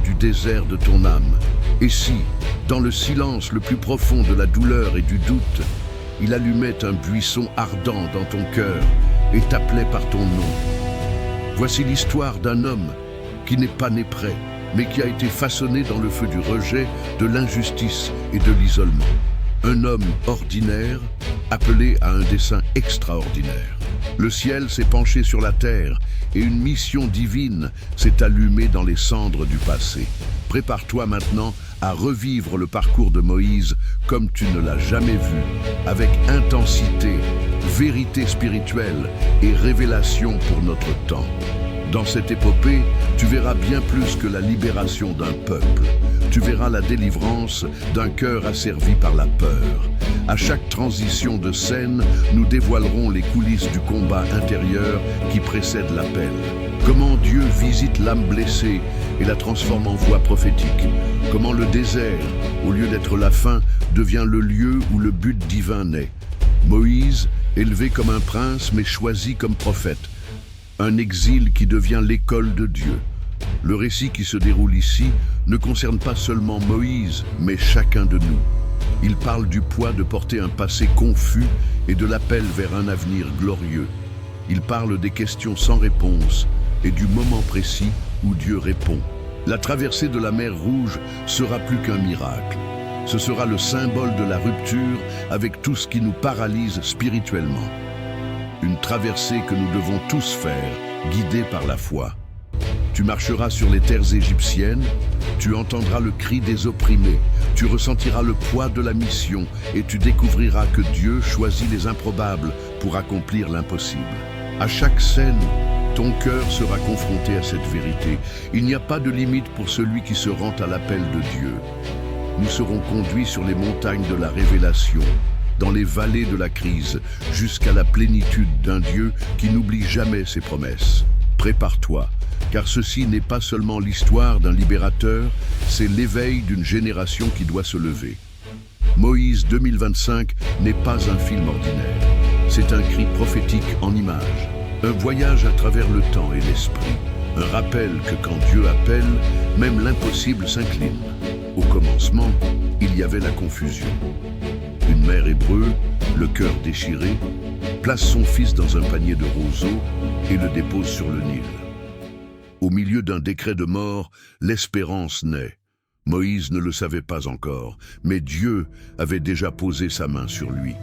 du désert de ton âme? Et si, dans le silence le plus profond de la douleur et du doute, il allumait un buisson ardent dans ton cœur et t'appelait par ton nom? Voici l'histoire d'un homme qui n'est pas né prêt, mais qui a été façonné dans le feu du rejet, de l'injustice et de l'isolement. Un homme ordinaire appelé à un dessein extraordinaire. Le ciel s'est penché sur la terre et une mission divine s'est allumée dans les cendres du passé. Prépare-toi maintenant à revivre le parcours de Moïse comme tu ne l'as jamais vu, avec intensité, vérité spirituelle et révélation pour notre temps. Dans cette épopée, tu verras bien plus que la libération d'un peuple. Tu verras la délivrance d'un cœur asservi par la peur. À chaque transition de scène, nous dévoilerons les coulisses du combat intérieur qui précède l'appel. Comment Dieu visite l'âme blessée et la transforme en voix prophétique. Comment le désert, au lieu d'être la fin, devient le lieu où le but divin naît. Moïse, élevé comme un prince mais choisi comme prophète. Un exil qui devient l'école de Dieu. Le récit qui se déroule ici ne concerne pas seulement Moïse, mais chacun de nous. Il parle du poids de porter un passé confus et de l'appel vers un avenir glorieux. Il parle des questions sans réponse et du moment précis où Dieu répond. La traversée de la mer Rouge sera plus qu'un miracle. Ce sera le symbole de la rupture avec tout ce qui nous paralyse spirituellement. Une traversée que nous devons tous faire, guidés par la foi. Tu marcheras sur les terres égyptiennes, tu entendras le cri des opprimés, tu ressentiras le poids de la mission et tu découvriras que Dieu choisit les improbables pour accomplir l'impossible. À chaque scène, ton cœur sera confronté à cette vérité. Il n'y a pas de limite pour celui qui se rend à l'appel de Dieu. Nous serons conduits sur les montagnes de la révélation, dans les vallées de la crise, jusqu'à la plénitude d'un Dieu qui n'oublie jamais ses promesses. Prépare-toi, car ceci n'est pas seulement l'histoire d'un libérateur, c'est l'éveil d'une génération qui doit se lever. Moïse 2025 n'est pas un film ordinaire, c'est un cri prophétique en images, un voyage à travers le temps et l'esprit, un rappel que quand Dieu appelle, même l'impossible s'incline. Au commencement, il y avait la confusion. Une mère hébreu, le cœur déchiré, place son fils dans un panier de roseaux et le dépose sur le Nil. Au milieu d'un décret de mort, l'espérance naît. Moïse ne le savait pas encore, mais Dieu avait déjà posé sa main sur lui.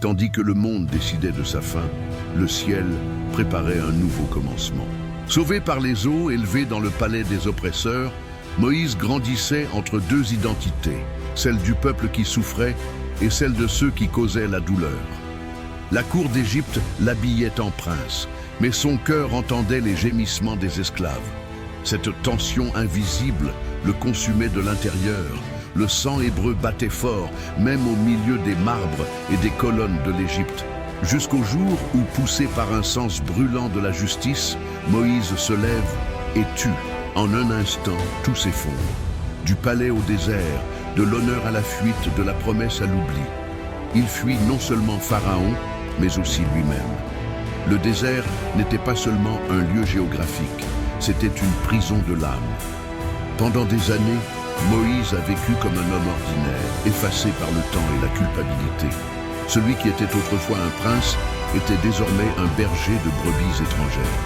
Tandis que le monde décidait de sa fin, le ciel préparait un nouveau commencement. Sauvé par les eaux, élevé dans le palais des oppresseurs, Moïse grandissait entre deux identités, celle du peuple qui souffrait et celle de ceux qui causaient la douleur. La cour d'Égypte l'habillait en prince, mais son cœur entendait les gémissements des esclaves. Cette tension invisible le consumait de l'intérieur. Le sang hébreu battait fort, même au milieu des marbres et des colonnes de l'Égypte. Jusqu'au jour où, poussé par un sens brûlant de la justice, Moïse se lève et tue. En un instant, tout s'effondre. Du palais au désert, de l'honneur à la fuite, de la promesse à l'oubli. Il fuit non seulement Pharaon, mais aussi lui-même. Le désert n'était pas seulement un lieu géographique, c'était une prison de l'âme. Pendant des années, Moïse a vécu comme un homme ordinaire, effacé par le temps et la culpabilité. Celui qui était autrefois un prince était désormais un berger de brebis étrangères.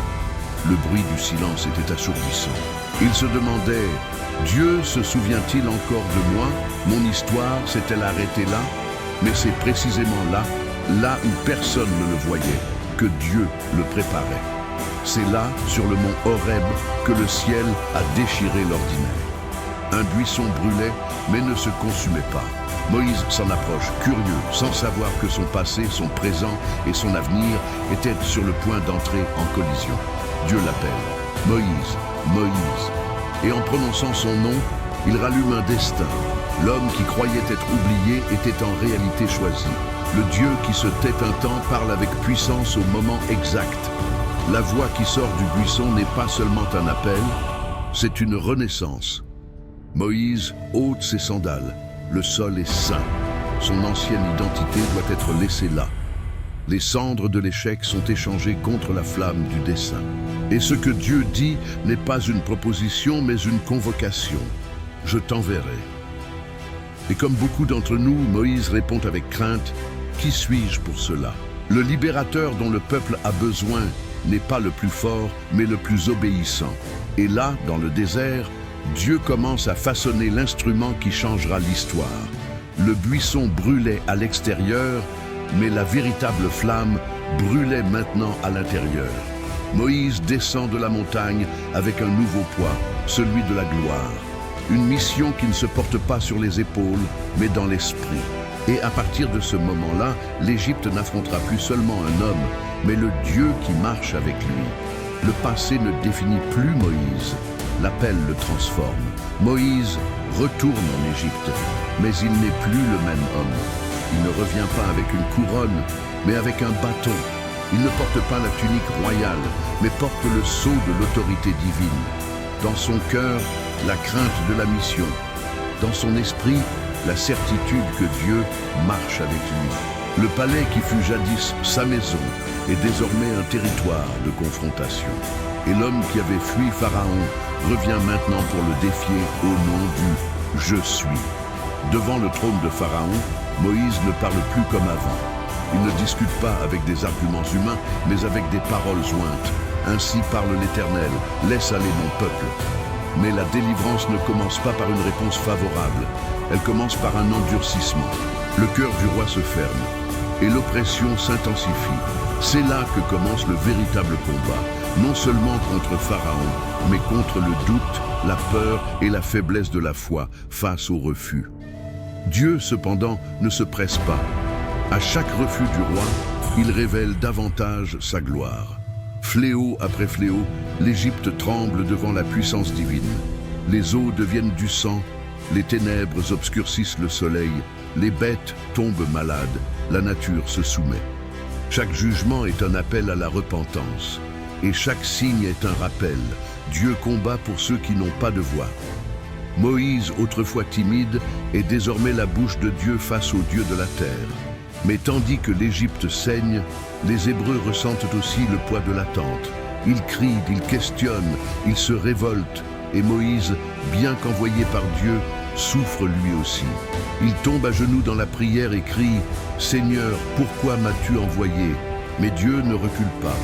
Le bruit du silence était assourdissant. Il se demandait, Dieu se souvient-il encore de moi? Mon histoire s'est-elle arrêtée là? Mais c'est précisément là où personne ne le voyait, que Dieu le préparait. C'est là, sur le mont Horeb, que le ciel a déchiré l'ordinaire. Un buisson brûlait, mais ne se consumait pas. Moïse s'en approche, curieux, sans savoir que son passé, son présent et son avenir étaient sur le point d'entrer en collision. Dieu l'appelle. Moïse, Moïse. Et en prononçant son nom, il rallume un destin. L'homme qui croyait être oublié était en réalité choisi. Le Dieu qui se tait un temps parle avec puissance au moment exact. La voix qui sort du buisson n'est pas seulement un appel, c'est une renaissance. Moïse ôte ses sandales. Le sol est saint. Son ancienne identité doit être laissée là. Les cendres de l'échec sont échangées contre la flamme du dessein. Et ce que Dieu dit n'est pas une proposition, mais une convocation. Je t'enverrai. Et comme beaucoup d'entre nous, Moïse répond avec crainte, « Qui suis-je pour cela ?» Le libérateur dont le peuple a besoin n'est pas le plus fort, mais le plus obéissant. Et là, dans le désert, Dieu commence à façonner l'instrument qui changera l'histoire. Le buisson brûlait à l'extérieur, mais la véritable flamme brûlait maintenant à l'intérieur. Moïse descend de la montagne avec un nouveau poids, celui de la gloire. Une mission qui ne se porte pas sur les épaules, mais dans l'esprit. Et à partir de ce moment-là, l'Égypte n'affrontera plus seulement un homme, mais le Dieu qui marche avec lui. Le passé ne définit plus Moïse. L'appel le transforme. Moïse retourne en Égypte, mais il n'est plus le même homme. Il ne revient pas avec une couronne, mais avec un bâton. Il ne porte pas la tunique royale, mais porte le sceau de l'autorité divine. Dans son cœur, la crainte de la mission. Dans son esprit, la certitude que Dieu marche avec lui. Le palais qui fut jadis sa maison est désormais un territoire de confrontation. Et l'homme qui avait fui Pharaon revient maintenant pour le défier au nom du « Je suis ». Devant le trône de Pharaon, Moïse ne parle plus comme avant. Il ne discute pas avec des arguments humains, mais avec des paroles jointes. Ainsi parle l'Éternel, laisse aller mon peuple. Mais la délivrance ne commence pas par une réponse favorable. Elle commence par un endurcissement. Le cœur du roi se ferme et l'oppression s'intensifie. C'est là que commence le véritable combat, non seulement contre Pharaon, mais contre le doute, la peur et la faiblesse de la foi face au refus. Dieu, cependant, ne se presse pas. À chaque refus du roi, il révèle davantage sa gloire. Fléau après fléau, l'Égypte tremble devant la puissance divine. Les eaux deviennent du sang, les ténèbres obscurcissent le soleil, les bêtes tombent malades, la nature se soumet. Chaque jugement est un appel à la repentance, et chaque signe est un rappel. Dieu combat pour ceux qui n'ont pas de voix. Moïse, autrefois timide, est désormais la bouche de Dieu face au Dieu de la terre. Mais tandis que l'Égypte saigne, les Hébreux ressentent aussi le poids de l'attente. Ils crient, ils questionnent, ils se révoltent. Et Moïse, bien qu'envoyé par Dieu, souffre lui aussi. Il tombe à genoux dans la prière et crie « Seigneur, pourquoi m'as-tu envoyé ?» Mais Dieu ne recule pas.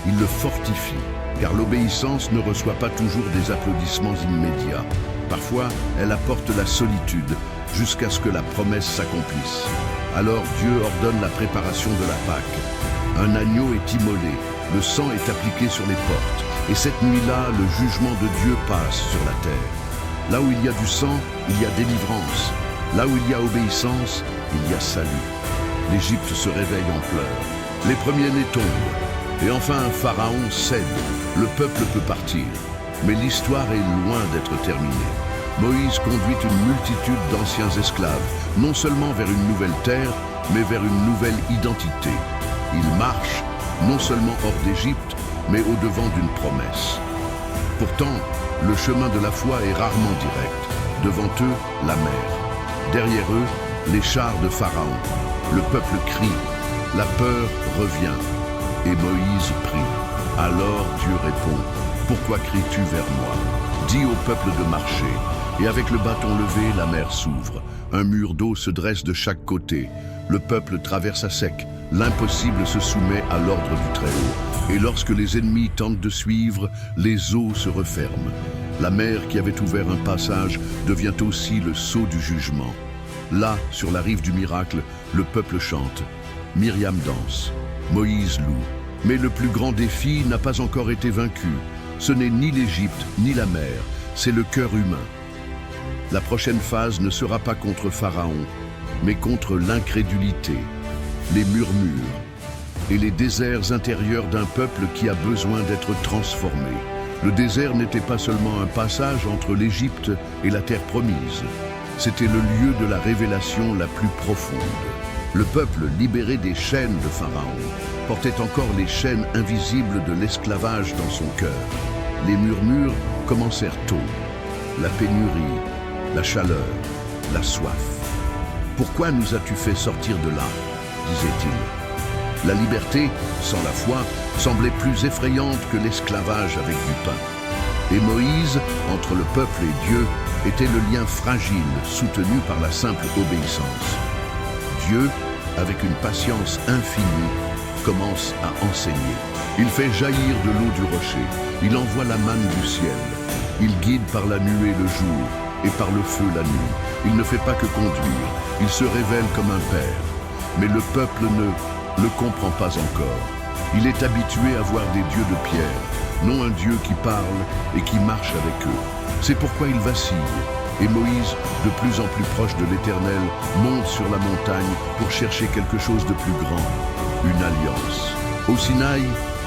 Il le fortifie, car l'obéissance ne reçoit pas toujours des applaudissements immédiats. Parfois, elle apporte la solitude, jusqu'à ce que la promesse s'accomplisse. Alors Dieu ordonne la préparation de la Pâque. Un agneau est immolé, le sang est appliqué sur les portes, et cette nuit-là, le jugement de Dieu passe sur la terre. Là où il y a du sang, il y a délivrance. Là où il y a obéissance, il y a salut. L'Égypte se réveille en pleurs. Les premiers-nés tombent. Et enfin, Pharaon cède. Le peuple peut partir. Mais l'histoire est loin d'être terminée. Moïse conduit une multitude d'anciens esclaves, non seulement vers une nouvelle terre, mais vers une nouvelle identité. Il marche, non seulement hors d'Égypte, mais au-devant d'une promesse. Pourtant, le chemin de la foi est rarement direct. Devant eux, la mer. Derrière eux, les chars de Pharaon. Le peuple crie. La peur revient. Et Moïse prie. Alors Dieu répond. Pourquoi cries-tu vers moi? Dis au peuple de marcher. Et avec le bâton levé, la mer s'ouvre. Un mur d'eau se dresse de chaque côté. Le peuple traverse à sec. L'impossible se soumet à l'ordre du Très-Haut. Et lorsque les ennemis tentent de suivre, les eaux se referment. La mer qui avait ouvert un passage devient aussi le sceau du jugement. Là, sur la rive du miracle, le peuple chante. Myriam danse. Moïse loue. Mais le plus grand défi n'a pas encore été vaincu. Ce n'est ni l'Égypte, ni la mer, c'est le cœur humain. La prochaine phase ne sera pas contre Pharaon, mais contre l'incrédulité, les murmures et les déserts intérieurs d'un peuple qui a besoin d'être transformé. Le désert n'était pas seulement un passage entre l'Égypte et la terre promise. C'était le lieu de la révélation la plus profonde. Le peuple, libéré des chaînes de Pharaon, portait encore les chaînes invisibles de l'esclavage dans son cœur. Les murmures commencèrent tôt. La pénurie, la chaleur, la soif. « Pourquoi nous as-tu fait sortir de là ?» disait-il. La liberté, sans la foi, semblait plus effrayante que l'esclavage avec du pain. Et Moïse, entre le peuple et Dieu, était le lien fragile soutenu par la simple obéissance. Dieu, avec une patience infinie, commence à enseigner. Il fait jaillir de l'eau du rocher, il envoie la manne du ciel, il guide par la nuée le jour et par le feu la nuit. Il ne fait pas que conduire, il se révèle comme un père. Mais le peuple ne le comprend pas encore. Il est habitué à voir des dieux de pierre, non un Dieu qui parle et qui marche avec eux. C'est pourquoi il vacille. Et Moïse, de plus en plus proche de l'Éternel, monte sur la montagne pour chercher quelque chose de plus grand, une alliance. Au Sinaï,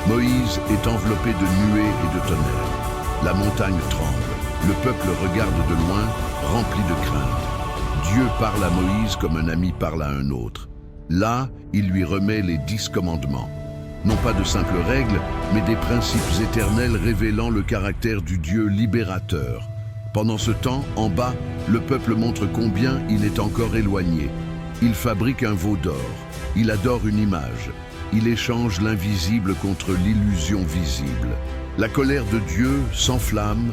Moïse est enveloppé de nuées et de tonnerres. La montagne tremble. Le peuple regarde de loin, rempli de crainte. Dieu parle à Moïse comme un ami parle à un autre. Là, il lui remet les 10 commandements. Non pas de simples règles, mais des principes éternels révélant le caractère du Dieu libérateur. Pendant ce temps, en bas, le peuple montre combien il est encore éloigné. Il fabrique un veau d'or. Il adore une image. Il échange l'invisible contre l'illusion visible. La colère de Dieu s'enflamme,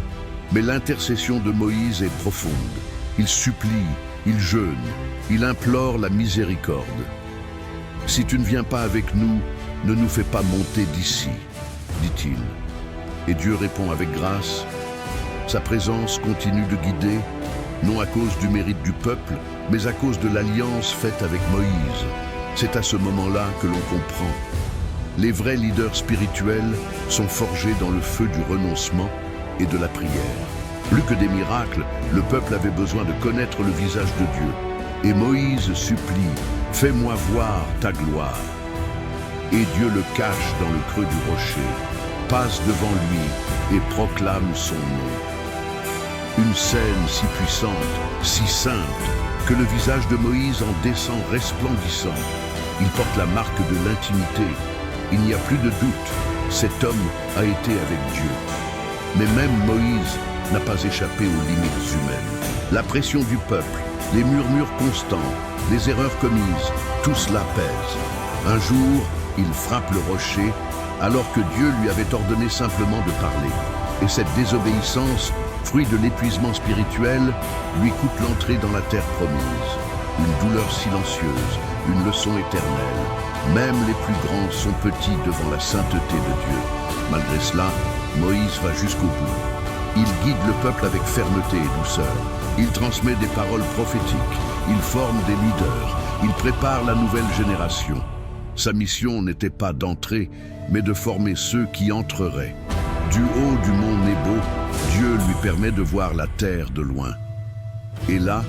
mais l'intercession de Moïse est profonde. Il supplie, il jeûne, il implore la miséricorde. « Si tu ne viens pas avec nous, ne nous fais pas monter d'ici, dit-il. Et Dieu répond avec grâce. Sa présence continue de guider, non à cause du mérite du peuple, mais à cause de l'alliance faite avec Moïse. C'est à ce moment-là que l'on comprend. Les vrais leaders spirituels sont forgés dans le feu du renoncement et de la prière. Plus que des miracles, le peuple avait besoin de connaître le visage de Dieu. Et Moïse supplie, « Fais-moi voir ta gloire ». Et Dieu le cache dans le creux du rocher, passe devant lui et proclame son nom. Une scène si puissante, si sainte, que le visage de Moïse en descend resplendissant. Il porte la marque de l'intimité. Il n'y a plus de doute, cet homme a été avec Dieu. Mais même Moïse n'a pas échappé aux limites humaines. La pression du peuple, les murmures constants, les erreurs commises, tout cela pèse. Un jour, il frappe le rocher, alors que Dieu lui avait ordonné simplement de parler. Et cette désobéissance, fruit de l'épuisement spirituel, lui coûte l'entrée dans la terre promise. Une douleur silencieuse, une leçon éternelle. Même les plus grands sont petits devant la sainteté de Dieu. Malgré cela, Moïse va jusqu'au bout. Il guide le peuple avec fermeté et douceur. Il transmet des paroles prophétiques. Il forme des leaders. Il prépare la nouvelle génération. Sa mission n'était pas d'entrer, mais de former ceux qui entreraient. Du haut du mont Nebo, Dieu lui permet de voir la terre de loin. Et là,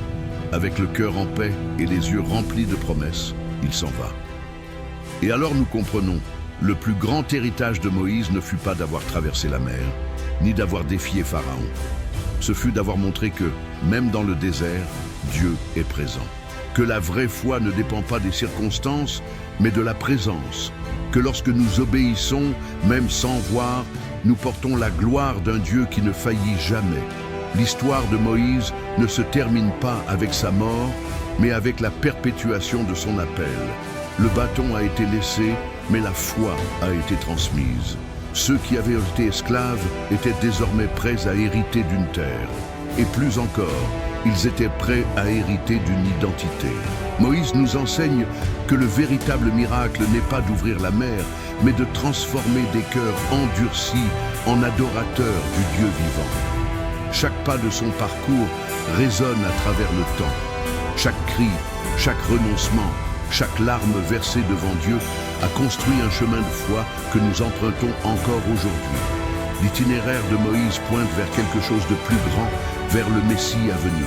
avec le cœur en paix et les yeux remplis de promesses, il s'en va. Et alors nous comprenons, le plus grand héritage de Moïse ne fut pas d'avoir traversé la mer, ni d'avoir défié Pharaon. Ce fut d'avoir montré que, même dans le désert, Dieu est présent. Que la vraie foi ne dépend pas des circonstances, mais de la présence. Que lorsque nous obéissons, même sans voir, nous portons la gloire d'un Dieu qui ne faillit jamais. L'histoire de Moïse ne se termine pas avec sa mort, mais avec la perpétuation de son appel. Le bâton a été laissé, mais la foi a été transmise. Ceux qui avaient été esclaves étaient désormais prêts à hériter d'une terre. Et plus encore, ils étaient prêts à hériter d'une identité. Moïse nous enseigne que le véritable miracle n'est pas d'ouvrir la mer, mais de transformer des cœurs endurcis en adorateurs du Dieu vivant. Chaque pas de son parcours résonne à travers le temps. Chaque cri, chaque renoncement, chaque larme versée devant Dieu a construit un chemin de foi que nous empruntons encore aujourd'hui. L'itinéraire de Moïse pointe vers quelque chose de plus grand, vers le Messie à venir.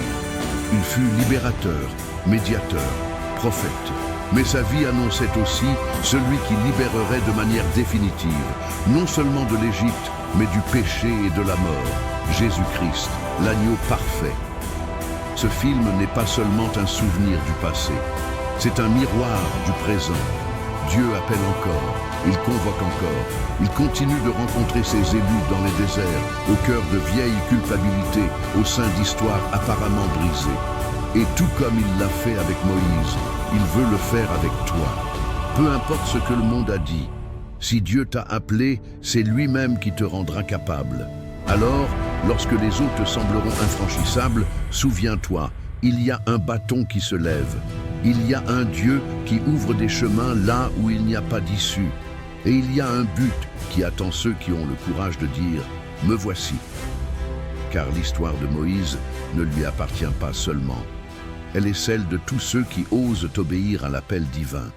Il fut libérateur, médiateur, prophète. Mais sa vie annonçait aussi celui qui libérerait de manière définitive, non seulement de l'Égypte, mais du péché et de la mort, Jésus-Christ, l'agneau parfait. Ce film n'est pas seulement un souvenir du passé, c'est un miroir du présent. Dieu appelle encore, il convoque encore, il continue de rencontrer ses élus dans les déserts, au cœur de vieilles culpabilités, au sein d'histoires apparemment brisées. Et tout comme il l'a fait avec Moïse, il veut le faire avec toi. Peu importe ce que le monde a dit, si Dieu t'a appelé, c'est lui-même qui te rendra capable. Alors, lorsque les eaux te sembleront infranchissables, souviens-toi, il y a un bâton qui se lève. Il y a un Dieu qui ouvre des chemins là où il n'y a pas d'issue. Et il y a un but qui attend ceux qui ont le courage de dire « Me voici ». Car l'histoire de Moïse ne lui appartient pas seulement. Elle est celle de tous ceux qui osent obéir à l'appel divin.